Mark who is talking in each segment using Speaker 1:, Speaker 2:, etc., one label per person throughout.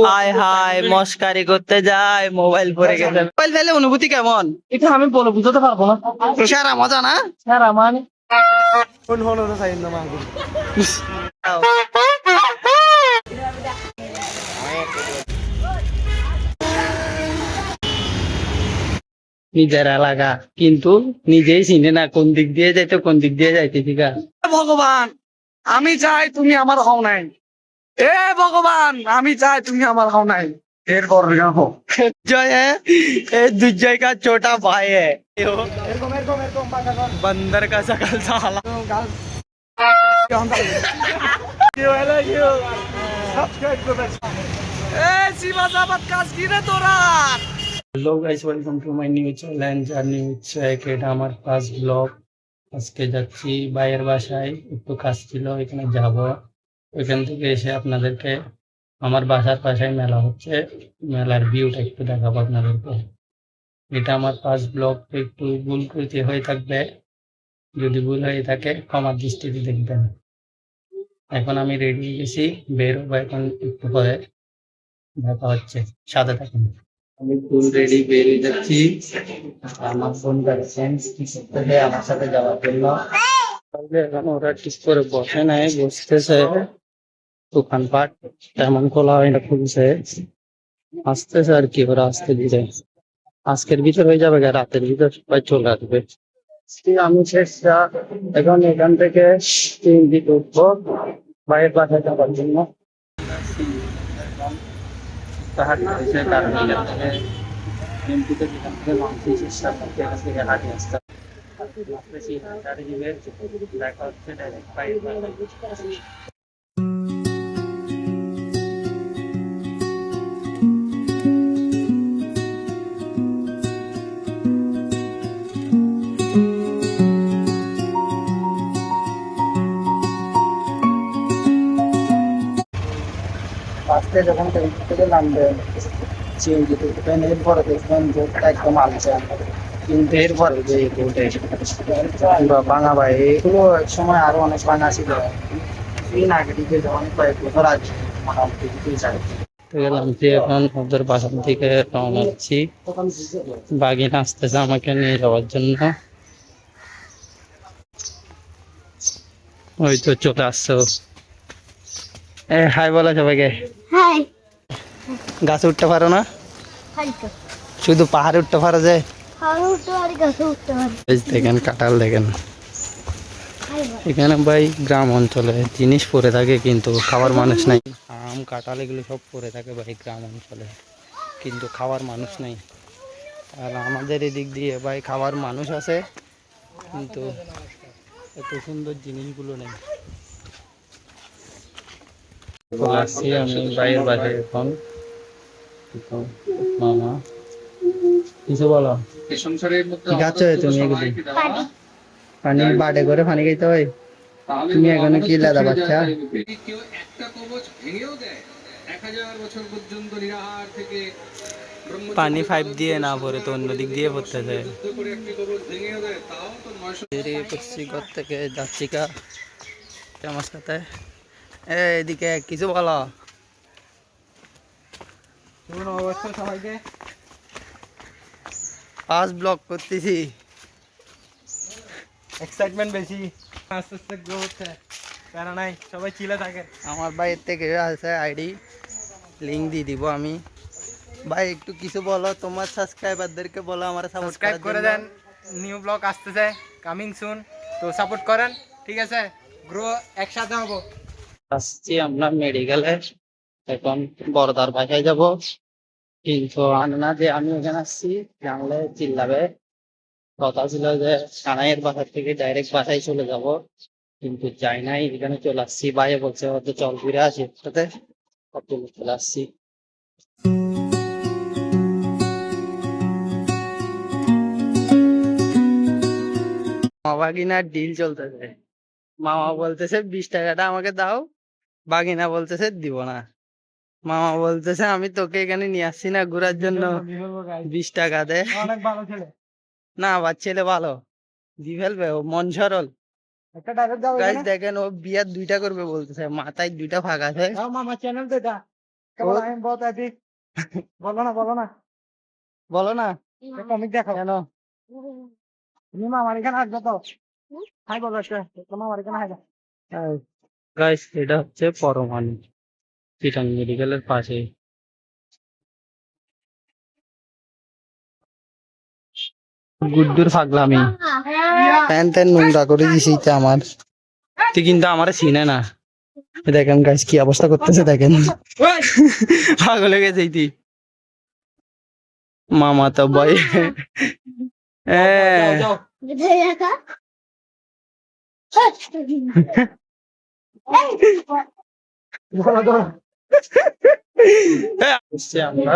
Speaker 1: High high মস্কারি করতে যায়, mobile পড়ে গেছে। মোবাইল ফেলে অনুভূতি কেমন?
Speaker 2: এটা আমি বলে বুঝতে পারবো না।
Speaker 1: সেরা মজা না?
Speaker 2: স্যার আমার
Speaker 1: নিজের এলাকা কিন্তু নিজেই চিনে না কোন দিক দিয়ে যাইতো কোন দিক দিয়ে যাইতে। ঠিক আছে,
Speaker 2: ভগবান আমি চাই তুমি আমার হও নাই। এ ভগবান আমি চাই তুমি আমার হও নাই। এরপর
Speaker 1: जय है ये दुर्जय का छोटा भाई है।
Speaker 2: এরকম এরকম এরকম পাকা কর।
Speaker 1: बंदर का शकल साला। Hello guys, welcome to my new challenge আর নিউ হচ্ছে এটা আমার ফার্স্ট ব্লগ। আজকে যাচ্ছি ভাইয়ের বাসায়, একটু কাজ ছিল এখানে যাব। ওইখান থেকে এসে আপনাদেরকে আমার বাসার পাশেই মেলা হচ্ছে, মেলার ভিউটা একটু দেখাবো আপনাদেরকে। এটা আমার ফার্স্ট ব্লগ, একটু ভুল ত্রুটি হয়ে থাকবে, যদি ভুল হয়ে থাকে ক্ষমার দৃষ্টিতে দেখবেন। এখন আমি রেডি হয়ে গেছি, বের হবো এখন একটু পরে, দেখা হচ্ছে, সাথে থাকুন। আমি ফুল রেডি বের হয়ে যাচ্ছি, আমার ফোন কাটছেন আমার সাথে যাওয়ার জন্য। তাহলে এখন ওরা ঠিক করে বসে নাই, বসতেছে। দোকানপাট তেমন খোলা হয় না, খুলছে, আসতেছে আর কি, ওরা আসতে দিতে। আজকের ভিতর হয়ে যাবে, রাতের ভিতর সবাই চলে আসবে। আমি শেষটা এখন এখান থেকে 3 দিক উঠবো বাইরের বাসায় যাওয়ার জন্য। হাঁটি আসতে দেখা হচ্ছে ডাইরেক্ট বাইরে। ফার্স্টে যখন ট্রেন থেকে নামবেন সিএনজি উঠবেন, এরপরে দেখবেন রোডটা একদম আলচা, কিন্তু এরপরে যে রোডে ভাঙা ভাই, এগুলো এক সময় আরো অনেক ভাঙা ছিল। দিন আগে দিকে যখন কয়েক বছর আগে মোটামুটি গেলাম যে এখন ওদের বাসার থেকে রওনা হচ্ছি, বাগিনা আসতেছে আমাকে নিয়ে যাওয়ার জন্য। ওই তো চলে আসছো। হাই বলো সবাইকে।
Speaker 3: হাই।
Speaker 1: গাছে উঠতে পারো না?
Speaker 3: হাইতো
Speaker 1: শুধু পাহাড়ে উঠতে পারো যে?
Speaker 3: পাহাড়ে উঠতে পারি, গাছে উঠতে পারি।
Speaker 1: দেখেন কাঁঠাল, দেখেন এখানে ভাই গ্রাম অঞ্চলে জিনিস পড়ে থাকে কিন্তু খাওয়ার মানুষ নাই। আম কাঁঠাল এগুলো সব পড়ে থাকে ভাই গ্রাম অঞ্চলে, কিন্তু খাওয়ার মানুষ নেই। আর আমাদের এদিক দিয়ে ভাই খাওয়ার মানুষ আছে, কিন্তু এত সুন্দর জিনিসগুলো নেই। আসছি আমি ভাইয়ের বাসায় এখন। মামা কিছু বলো, গাছ তুমি এগুলি পানি বাড়ে করে পানি খাইতে হয়। তুমি এখানে কি লেদা বাচ্চা? পানি পাইপ দিয়ে না ভরে তো অন্য দিক দিয়ে ভরতে যায়। বেরিয়ে পড়ছি ঘর থেকে, যাচ্ছি কা আমার সাথে। এদিকে কিছু বলো।
Speaker 2: সবাইকে
Speaker 1: ফার্স্ট ব্লগ করতেছি,
Speaker 2: এক্সাইটমেন্ট বেশি, আস্তে আস্তে গ্রো হচ্ছে, প্যারা নাই, সবাই চিলে থাকে।
Speaker 1: আমার বাইরের থেকে আছে আইডি, লিঙ্ক দিয়ে দিব আমি। ভাই একটু কিছু বলো, তোমার সাবস্ক্রাইবারদেরকে বলো আমার
Speaker 2: সাবস্ক্রাইব করে দেন, নিউ ব্লগ আসতেছে, কামিং সুন, তো সাপোর্ট করেন, ঠিক আছে? গ্রো একসাথে হবো।
Speaker 1: আসছি আমরা মেডিকেলে, এখন বড়দার বাসায় যাব, কিন্তু না যে আমি এখানে আসছি জানলে চিল্লাবে। কথা ছিল যে কানাইয়ের বাসার থেকে ডাইরেক্ট বাসায় চলে যাব, কিন্তু যাই নাই, এখানে চলে আসছি। ভাইয়ে বলছে হয়তো চল ঘুরে আসি একসাথে, চলে আসছি। বাগিনার ডিল চলতেছে, মামা বলতেছে 20 টাকাটা আমাকে দাও, বাগিনা বলতেছে দিব না। মামা বলতেছে আমি তোকে এখানে নিয়ে আসছি না ঘোরার জন্য, 20 টাকা দে।
Speaker 2: অনেক ভালো ছেলে।
Speaker 1: না, আমার ছেলে ভালো, দিয়ে ফেলবে, ও মন সরল।
Speaker 2: একটা ডায়লগ দাও
Speaker 1: গাইস
Speaker 2: এখানে।
Speaker 1: দেখেন ও বিয়ার 2টা করবে বলতেছে, মাথায় 2টা ভাগ আছে।
Speaker 2: দাও মামা চ্যানেল তো এটা। কেবল আমি বহুত আছি। বলো না বলো না।
Speaker 1: বলো না
Speaker 2: কমিক দেখাও।
Speaker 1: কেন?
Speaker 2: তুমি মামার এখানে আসবে তো। হাই বলো একটা। তোমার মামার এখানে আসবে।
Speaker 1: গাইস এটা হচ্ছে পরমাণু, চিটাং মেডিকেলের পাশে। গুড্ডুর পাগলামি, প্যান ট্যান নোংরা করে দিছি আমার। তুই কিন্তু আমার চিনে না। দেখেন গাইস কি অবস্থা করতেছে দেখেন। পাগল হয়ে গেছে তুই। মামা তো বয়।
Speaker 2: যাও যাও।
Speaker 3: কোথায় রাখা?
Speaker 2: বলো তো।
Speaker 1: আমরা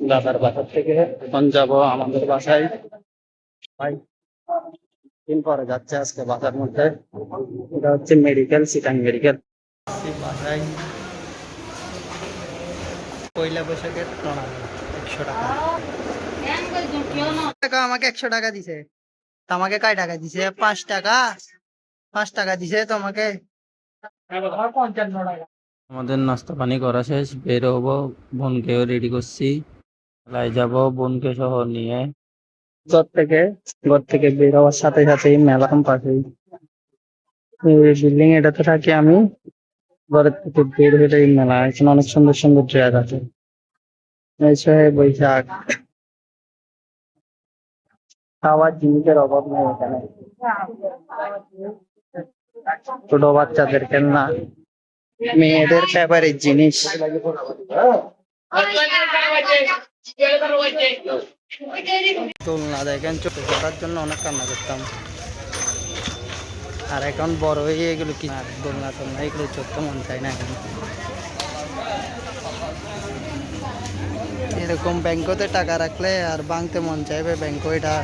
Speaker 1: দাদার বাসার থেকে এখন যাবো আমাদের বাসায়। ভাই দিন পরে যাচ্ছে আজকে বাসার মধ্যে। এটা হচ্ছে মেডিকেল, চিটাং মেডিকেল বাসায়। পয়লা বৈশাখের প্রণালী 100 টাকা। টাকা আমাকে 100 টাকা দিছে। তোমাকে কয় টাকা দিছে? 5 টাকা। 5 টাকা দিছে তোমাকে।
Speaker 2: আমার 55 টাকা।
Speaker 1: আমাদের নাস্তা পানি করা শেষ, বের হবো। বোনকেও রেডি করছি, মেলায় যাবো বোনকে সহ নিয়ে। ঘর থেকে বের হওয়ার সাথে সাথেই মেলা পাশেই বিল্ডিং, এটাতে থাকি আমি। ঘরের থেকে বের হলে এই মেলা, এখানে অনেক সুন্দর সুন্দর ড্রেস আছে। এই সহে বৈশাখ, খাওয়ার জিনিসের অভাব নেই এখানে। ছোট বাচ্চাদের খেলনা, মেয়েদের ফেভারিট জিনিস। দোলনা দেখেন, ছোট করার জন্য অনেক কান্না করতাম। আর এখন বড় হয়ে এগুলো কি আর দোলনা টোলনা এগুলো চড়তে মন চায় না এখন। এরকম ব্যাংকতে টাকা রাখলে আর ভাঙতে মন চাইবে ব্যাংক এটা।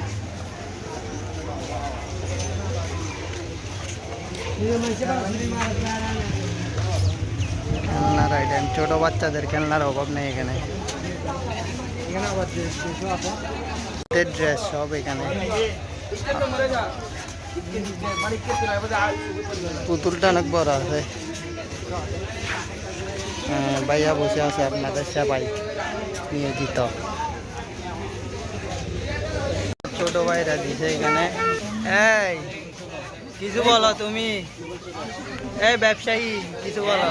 Speaker 1: খেলনার আইটেম, ছোট বাচ্চাদের খেলনার অভাব নেই এখানে।
Speaker 2: এখানে আবার কিছু আছে।
Speaker 1: ড্রেস সব এখানে। পুতুলটা অনেক বড় আছে। ভাইয়া বসে আছে আপনাদের সেবাই নিয়োজিত। ছোট ভাইরা দিছে এখানে। এই কিছু বলো তুমি, এই ব্যবসায়ী কিছু বলো।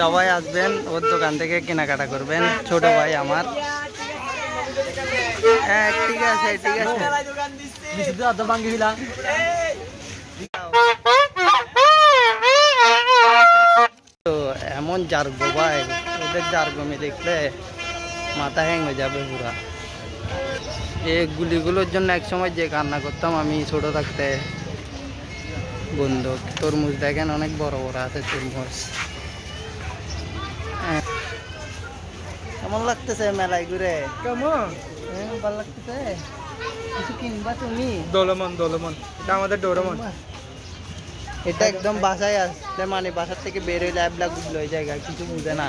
Speaker 1: সবাই আসবেন, ওর দোকান থেকে কেনাকাটা করবেন। ছোট ভাই আমার। ঠিক আছে ঠিক আছে। তো এমন জারগো ভাই, ওদের জারগমি দেখলে মাথা হ্যাং হয়ে যাবে পুরা। এই গুলিগুলোর জন্য একসময় যে কান্না করতাম আমি ছোট থাকতে। বন্দুক, তরমুজ দেখেন অনেক বড় বড় আছে তরমুজ। কেমন লাগতেছে মেলায় ঘুরে?
Speaker 2: কেমন?
Speaker 1: ভালো লাগতেছে। কিছু কিনবা তুমি?
Speaker 2: দোলমন দোলমন, এটা আমাদের ডোরেমন।
Speaker 1: এটা একদম বাসায় আসলে মানে বাসার থেকে বের হইলে অ্যাবলা গুবলো ওই জায়গায় কিছু বুঝে না,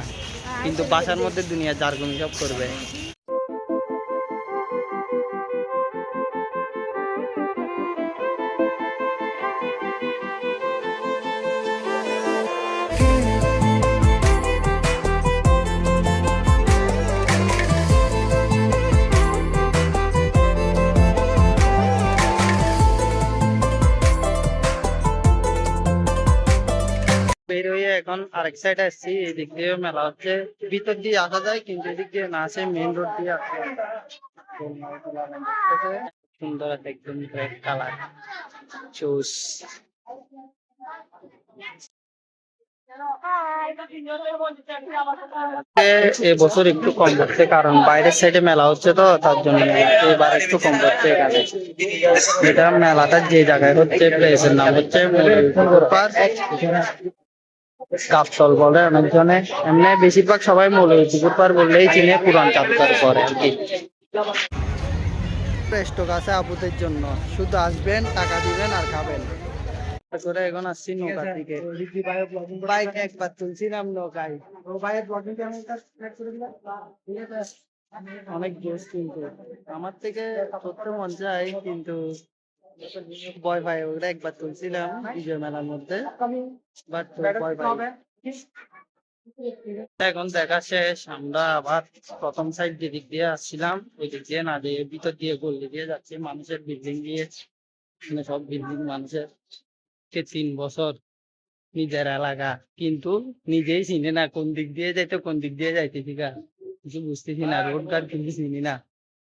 Speaker 1: কিন্তু বাসার মধ্যে দুনিয়া জারগমি সব করবে। বের হয়ে এখন আরেক সাইডে আসছি, এদিক দিয়ে মেলা হচ্ছে। ভিতর দিয়ে আসা যায় কিন্তু এদিক দিয়ে না আসে, মেইন রোড দিয়ে আসছে। সুন্দর আছে একদম রেড কালার চুজ। এবছর একটু কম পড়ছে কারণ বাইরের সাইডে মেলা হচ্ছে তো, তার জন্য এবার একটু কম পড়ছে এখানে। এটা মেলাটা যে জায়গায় হচ্ছে, প্লেসের নাম হচ্ছে মৌলভীপুর পার্ক। কাপতল বলে অনেকজনে, এমনি বেশিরভাগ সবাই মৌলভীপুর পার্ক বললেই চিনে, পুরান চাপতার পরে আর কি। স্টক আছে আপুদের জন্য, শুধু আসবেন, টাকা দিবেন আর খাবেন। করে এখন আসছি নৌকার দিকে। বাইক একবার তুলছিলাম নৌকায়।
Speaker 2: ও ভাইয়ের ব্লগিং চ্যানেলটা সিলেক্ট করে দিলাম। ঠিক আছে।
Speaker 1: অনেক জোশ, কিন্তু আমার থেকে করতে মন চায়, কিন্তু ভয় পাই। ওটা একবার তুলছিলাম বিজয় মেলার মধ্যে, বাট ভয় পাই। এখন দেখা শেষ, আমরা আবার প্রথম সাইড যেদিক দিয়ে আসছিলাম ওই দিক দিয়ে না দিয়ে ভিতর দিয়ে গলি দিয়ে যাচ্ছি, মানুষের বিল্ডিং দিয়ে, মানে সব বিল্ডিং মানুষের, কে 3 বছর নিজের এলাকা, কিন্তু নিজেই চিনি না কোন দিক দিয়ে যাইতে কোন দিক দিয়ে যাইতেছি গা, কিছু বুঝতেছি না, রোড ঘাট কিন্তু চিনি না।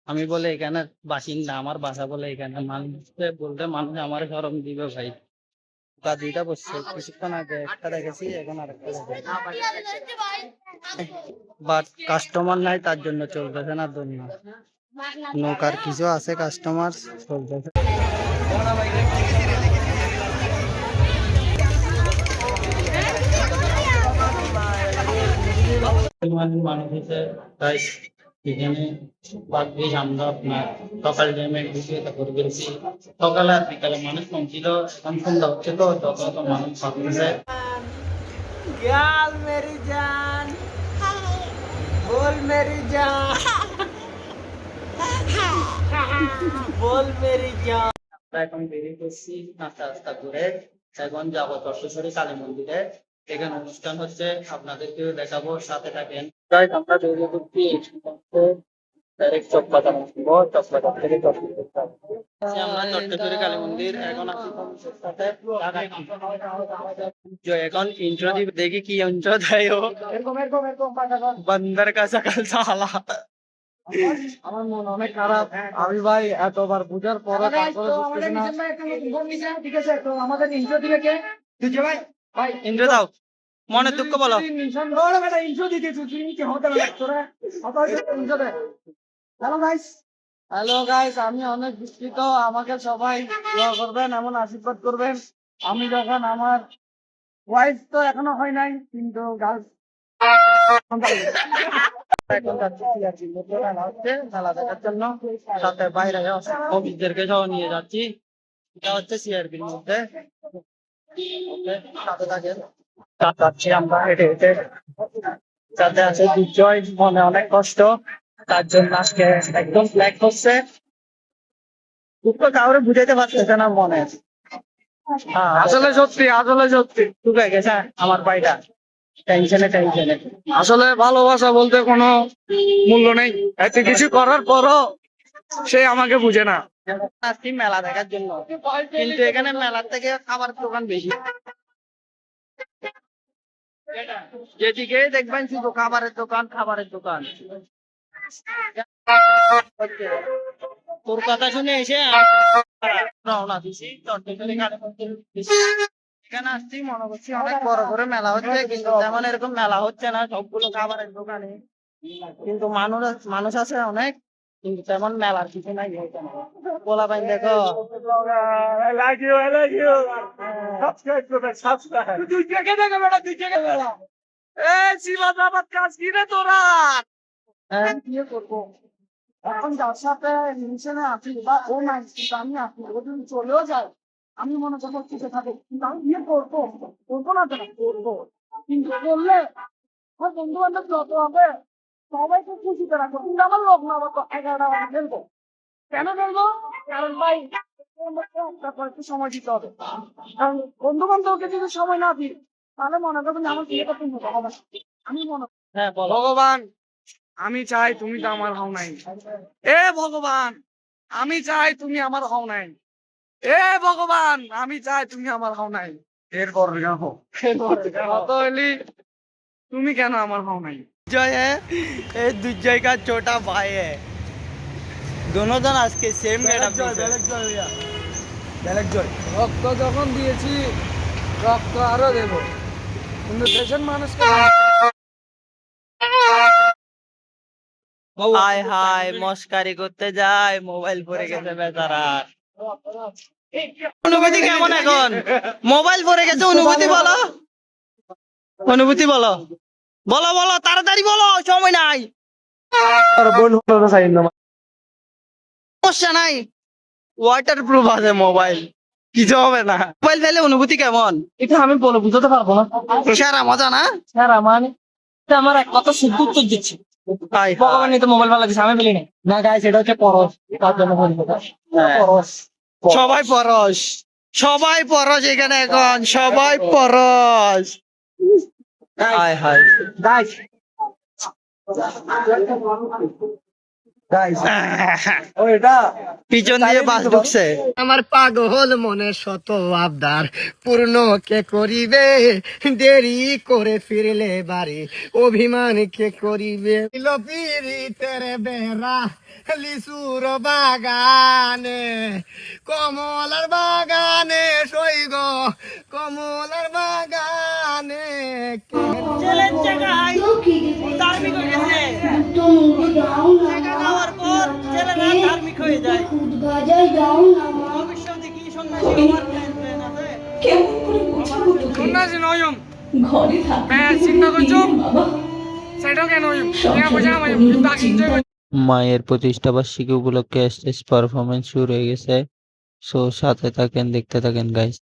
Speaker 1: আমি বলে এখানে বাসিন্দা, আমার বাসা বলে এখানে, মানুষ বলতে মানুষ আমার শরম দিবে ভাই। বা দুইটা বসছে, কিছুক্ষণ আগে একটা দেখেছি, এখন আরেকটা দেখেছি, বাট কাস্টমার নাই, তার জন্য চলতেছে না দোলনা। নৌকার কিছু আছে কাস্টমার, চলতেছে। পরিমাণের মানুষ হচ্ছে তাই এখানে ভাগ্যিস আমরা আপনার সকাল টাইমে ঢুকে তারপর বেশি, সকালে আর বিকালে মানুষ কম ছিল, এখন সন্ধ্যা হচ্ছে তো যত যত মানুষ পাচ্ছে।
Speaker 2: গাল মেরি জান, বল মেরি জান, বল মেরি জান।
Speaker 1: আমরা এখন বেরিয়ে পড়ছি নাস্তা রাস্তা করে, এখন যাবো তর্কেশ্বরী কালী মন্দিরে, এখানে অনুষ্ঠান হচ্ছে, আপনাদেরকেও দেখাবো, সাথে থাকেন। তাই আমরা বেরিয়ে পড়ছি, ডাইরেক্ট চকবাজার আসবো, চকবাজার থেকে আমরা তর্কেশ্বরী কালী মন্দির, এখন আসি বন্ধুদের সাথে। এখন ইন্ট্রো দিব, দেখি কি ইন্ট্রো দেয় ও। বন্দর কা সকল সালা।
Speaker 2: আমার মন অনেক খারাপ, আমি ভাই এতবার বুঝার পরে তারপরে বুঝতেছি না। ঠিক আছে, তো আমাদের ইন্ট্রো দিবে কে? দিচ্ছে ভাই, ভাই
Speaker 1: ইন্ট্রো দাও, মনে দুঃখ বলো।
Speaker 2: ইন্ট্রো দিতে তুই কি হতে পারে তোরা? ইন্ট্রো দে। হ্যালো গাইস, হ্যালো গাইস, আমি অনেক দুঃখিত, আমাকে সবাই দোয়া করবেন, এমন আশীর্বাদ করবেন। আমি যখন আমার ওয়াইফ তো এখনো হয় নাই, কিন্তু গার্লস
Speaker 1: এখন যাচ্ছি সিআরপি মধ্যে, মেলা হচ্ছে, মেলা দেখার জন্য সাথে বাইরে অফিসদেরকে সহ নিয়ে যাচ্ছি। এটা হচ্ছে সিআরপির মধ্যে, ওকে, সাথে থাকেন। যাচ্ছি আমরা হেঁটে হেঁটে, সাথে আছে দুর্জয়, মনে অনেক কষ্ট, তার জন্য আজকে একদম ব্ল্যাক হচ্ছে, দুঃখ কাউরে বুঝাইতে পারতেছে না মনে। হ্যাঁ,
Speaker 2: আসলে সত্যি, আসলে সত্যি
Speaker 1: শুকায় গেছে আমার পায়টা, টেনশনে টেনশনে।
Speaker 2: আসলে ভালোবাসা বলতে কোনো মূল্য নেই, এত কিছু করার পরও সে আমাকে বুঝে না।
Speaker 1: আসছি মেলা দেখার জন্য, কিন্তু এখানে মেলার থেকে খাবার দোকান বেশি, যেদিকে দেখবেন শুধু খাবারের দোকান, খাবারের দোকান। তোর কথা শুনে এসে রওনা দিছি তর্কেশ্বরী কালী মন্দির উদ্দেশ্যে। এখানে আসছি, মনে করছি অনেক বড় করে মেলা হচ্ছে, কিন্তু তেমন এরকম মেলা হচ্ছে না, সবগুলো খাবারের দোকানে, কিন্তু মানুষ মানুষ আছে অনেক, কিন্তু তেমন মেলার কিছু নাই এখানে। বলা ভাই দেখো, হ্যাঁ,
Speaker 2: বিয়ে করবো এখন যার সাথে রিলেশনে আছি বা ও নাই, কিন্তু আমি আছি, ও যদি চলেও যায় আমি মনে করবো ঠিক থাকে, কিন্তু আমি বিয়ে করবো, করবো না তো না, করবো, কিন্তু করলে আমার বন্ধু বান্ধব যত হবে সবাইকে খুশিতে রাখবো, কিন্তু আমার লগ্ন আবার 11টা বাজে ফেলবো। কেন ফেলবো? কারণ ভাই একটু সময় দিতে হবে, কারণ বন্ধু বান্ধবকে যদি সময় না দিই তাহলে মনে করবেন যে আমার বিয়েটা তুমি হবে না। আমি মনে
Speaker 1: হ্যাঁ বলো।
Speaker 2: ভগবান, আমি চাই তুমি তো আমার হও নাই, এ ভগবান আমি চাই তুমি আমার হও নাই, এ ভগবান আমি চাই তুমি আমার হও নাই, এরপর কত হইলি তুমি কেন আমার হও নাই।
Speaker 1: दुर्जय है, ये दुर्जय का छोटा भाई है, दोनों जन आज के सेम
Speaker 2: রক্ত যখন দিয়েছি রক্ত আরো দেব, কিন্তু দেশের মানুষকে
Speaker 1: হাই হাই মস্কারি করতে যায়, মোবাইল পড়ে গেছে বেচারার। অনুভূতি কেমন এখন? মোবাইল পড়ে গেছে, অনুভূতি বলো, অনুভূতি বলো, বলো বলো তাড়াতাড়ি বলো, সময় নাই, সমস্যা নাই, ওয়াটার প্রুফ আছে মোবাইল, কিছু হবে না। মোবাইল ফেলে অনুভূতি কেমন?
Speaker 2: এটা আমি বলে বুঝতে পারবো না।
Speaker 1: সারা মজা না?
Speaker 2: স্যার আমার আমার এক কথা শুদ্ধ উত্তর দিচ্ছি, ভগবানই তো মোবাইল ভালো দিছে, আমি বলি না গাইস, এটা হচ্ছে পরশ, তার জন্য বলবো
Speaker 1: হ্যাঁ।
Speaker 2: পরশ।
Speaker 4: সবাই পরশ, সবাই পরশ এখানে এখন, সবাই পরশ।
Speaker 1: হায় হায়
Speaker 2: গাইস গাইস ও এটা
Speaker 4: পিছন দিয়ে বাস ঢুকছে।
Speaker 2: আমার পাগল মনে শত আবদার পূর্ণ কে করিবে, দেরি করে ফিরলে বাড়ি অভিমান কে করিবে। পীড়িতের বেড়া লিচুর বাগানে, কমলার বাগানে সইগ, কমলার বাগানে
Speaker 5: ঘরে থাকতে বাবা
Speaker 1: মায়ের প্রতিষ্ঠা বার্ষিকী উপলক্ষে স্টেজ পারফরমেন্স শুরু হয়ে গেছে। সো সাথে থাকেন, দেখতে থাকেন গাইস।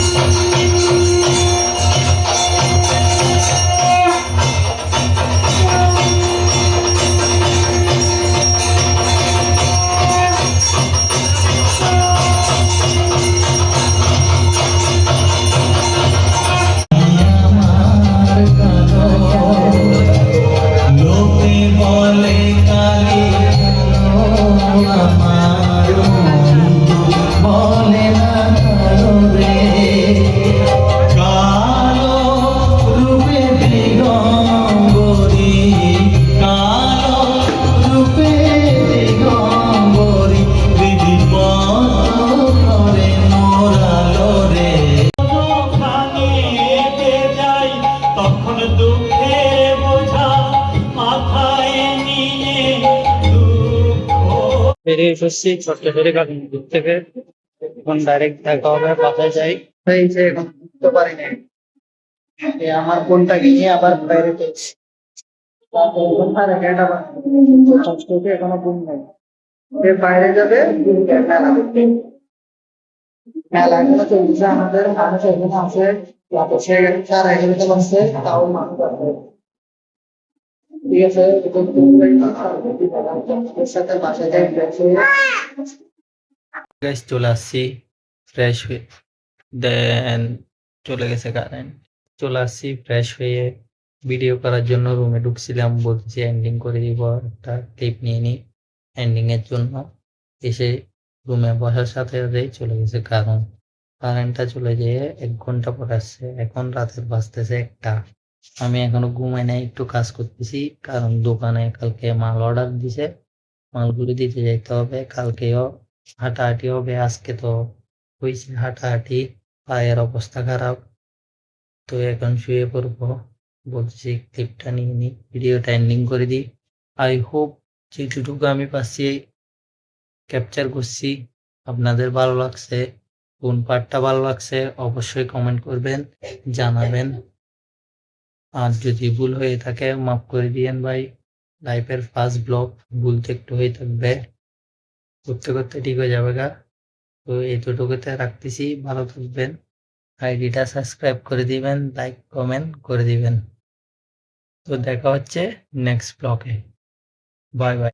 Speaker 1: বেরিয়ে এসেছি চট্টগ্রামের গাজীপুর থেকে। এখন ডাইরেক্ট দেখা হবে, বাসায় যাই। এই যে এখন বুঝতে পারি না, আমার ফোনটাকে নিয়ে আবার বাইরে গেছি। এখনো ঘুম নেই, বাইরে যাবে মেলা দেখতে। মেলা এখনো চলছে, আমাদের মানুষ এখানে আছে, সে চার এগারোতে বসছে, তাও মানুষ আছে। ঠিক আছে, সাথে বাসায় যাই, চলে আসছি ফ্রেশ হয়ে, দেন চলে গেছে কারেন্ট। চলে আসছি ফ্রেশ হয়ে, ভিডিও করার জন্য রুমে ঢুকছিলাম, বলছি এন্ডিং করে দিব, একটা ক্লিপ নিয়ে নিই এন্ডিং এর জন্য। এসে রুমে বসার সাথে সাথেই চলে গেছে কারেন্টটা চলে যেয়ে 1 ঘন্টা পর আসছে। এখন রাতের বাজতেছে 1টা। আমি এখনো ঘুমাই নাই, একটু কাজ করতেছি, কারণ দোকানে কালকে মাল অর্ডার দিছে, মালগুলো দিতে যাইতে হবে। কালকেও হাঁটাহাঁটি হবে, আজকে তো হয়েছে হাঁটাহাঁটি, পায়ের অবস্থা খারাপ। তো এখন শুয়ে পড়বো, বলছি ক্লিপটা নিয়ে নিই, ভিডিওটা এন্ডিং করে দিই। আই হোপ যেটুকু আমি পাচ্ছি ক্যাপচার করছি আপনাদের ভালো লাগছে, কোন পার্টটা ভালো লাগছে অবশ্যই কমেন্ট করবেন, জানাবেন। আর যদি ভুল হয়ে থাকে মাফ করে দিয়েন ভাই, লাইফের ফার্স্ট ব্লগ, ভুল তো একটু হয়ে থাকবে, করতে করতে ঠিক হয়ে যাবে গা। তো এতটুকুতে রাখতেছি, ভালো থাকবেন, আইডিটা সাবস্ক্রাইব করে দিবেন, লাইক কমেন্ট করে দিবেন। তো দেখা হচ্ছে নেক্সট ব্লগে, বাই বাই।